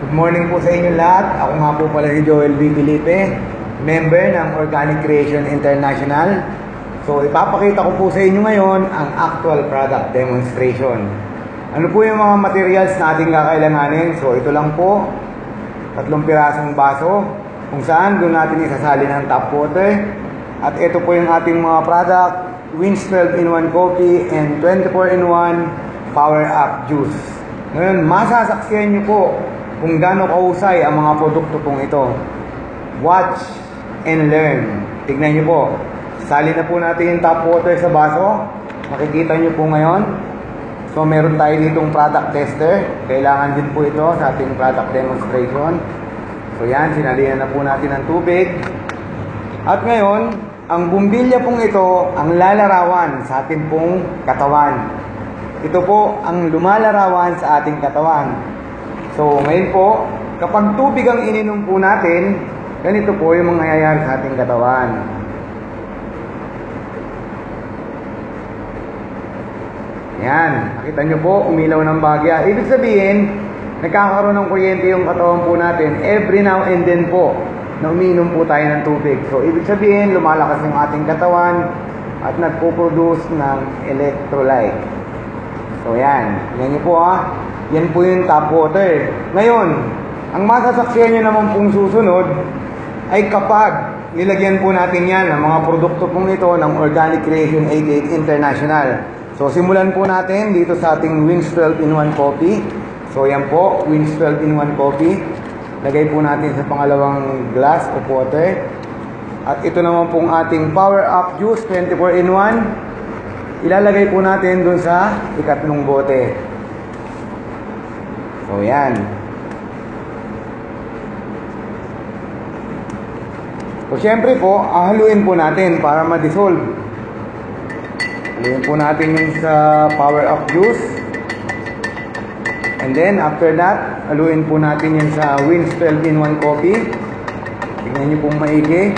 Good morning po sa inyo lahat. Ako nga po pala si Joel V. Felipe, member ng Organic Creation International. So ipapakita ko po sa inyo ngayon ang actual product demonstration. Ano po yung mga materials na ating kakailanganin? So ito lang po, 3 pirasong baso, kung saan doon natin isasali ng tap water. At ito po yung ating mga product, Wins 12-in-1 coffee and 24-in-1 power up juice. Ngayon, masasaksiyan nyo po kung gaano kahusay ang mga produkto pong ito. Watch and learn. Tignan nyo po. Sali na po natin yung tap water sa baso. Makikita nyo po ngayon. So meron tayo ditong product tester. Kailangan din po ito sa ating product demonstration. So yan, sinalihan na po natin ng tubig. At ngayon, ang bumbilya pong ito ang lalarawan sa ating pong katawan. Ito po ang lumalarawan sa ating katawan. So, ngayon po, kapag tubig ang ininom po natin, ganito po yung mangyayari sa ating katawan. Yan. Nakita nyo po, umilaw ng bagya. Ibig sabihin, nagkakaroon ng kuryente yung katawan po natin every now and then po na uminom po tayo ng tubig. So, ibig sabihin, lumalakas yung ating katawan at nagpo-produce ng electrolyte. So, yan. Yan nyo po Yan po yung tap water. Ngayon, ang masasaksiyan nyo naman pong susunod ay kapag nilagyan po natin yan ng mga produkto pong ito ng Organic Creation 88 International. So, simulan po natin dito sa ating Wins 12-in-1 coffee. So, yan po, Wins 12-in-1 coffee. Lagay po natin sa pangalawang glass of water. At ito naman pong ating Power Up Juice 24-in-1. Ilalagay po natin dun sa ikatlong bote. So, yan. So, syempre po, haluin po natin para ma-dissolve. Haluin po natin yung sa Power Up Juice. And then, after that, haluin po natin yung sa Wins 12-in-1 coffee. Tingnan nyo pong maigi.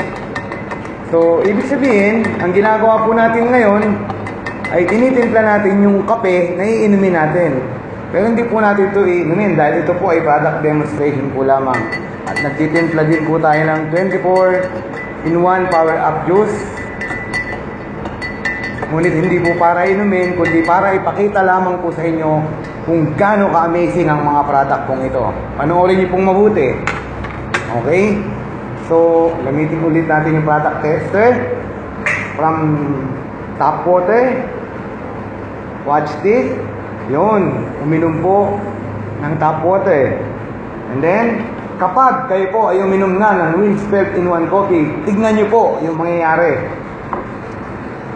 So, ibig sabihin, ang ginagawa po natin ngayon ay tinitimpla natin yung kape na iinumin natin. Pero hindi po natin ito iinumin dahil ito po ay product demonstration po lamang. At nagtitimpla din po tayo ng 24-in-1 power up juice. Ngunit hindi po para inumin, kundi para ipakita lamang po sa inyo kung gaano ka-amazing ang mga product pong ito. Panoorin niyo pong mabuti. Okay? So, gamitin ulit natin yung product tester from tap water. Watch this. Yun, uminom po ng tap water. And then, kapag kayo po ay uminom na ng Wins 12-in-1 coffee, tignan nyo po yung mangyayari.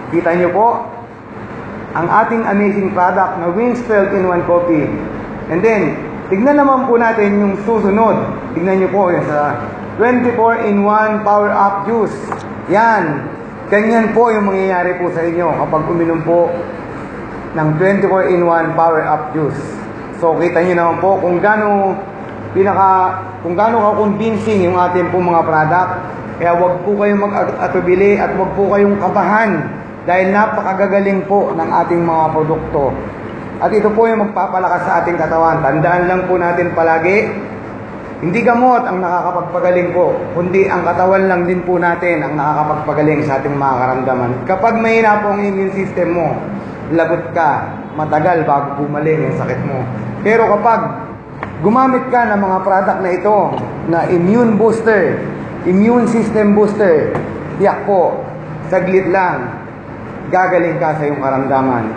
Kita nyo po ang ating amazing product na Wins 12-in-1 coffee. And then, tignan naman po natin yung susunod. Tignan nyo po yung sa 24-in-1 power up juice. Yan, ganyan po yung mangyayari po sa inyo kapag uminom po ng 24-in-1 power up juice. So kita niyo naman po kung gaano ka-convincing yung ating po mga product. Kaya wag po kayong mag-atubili at wag po kayong kabahan dahil napakagagaling po ng ating mga produkto. At ito po yung magpapalakas sa ating katawan. Tandaan lang po natin palagi, hindi gamot ang nakakapagpagaling po, kundi ang katawan lang din po natin ang nakakapagpagaling sa ating mga karamdaman. Kapag mahina po ang immune system mo, lagot ka, matagal bago bumaling yung sakit mo. Pero kapag gumamit ka ng mga product na ito, na immune booster, immune system booster, tiyak po, saglit lang, gagaling ka sa iyong karamdaman.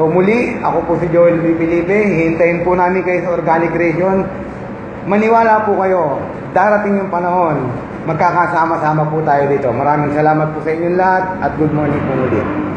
So muli, ako po si Joel V. Felipe, hihintayin po namin kayo sa Organic Creation. Maniwala po kayo, darating yung panahon, magkakasama-sama po tayo dito. Maraming salamat po sa inyong lahat at good morning po muli.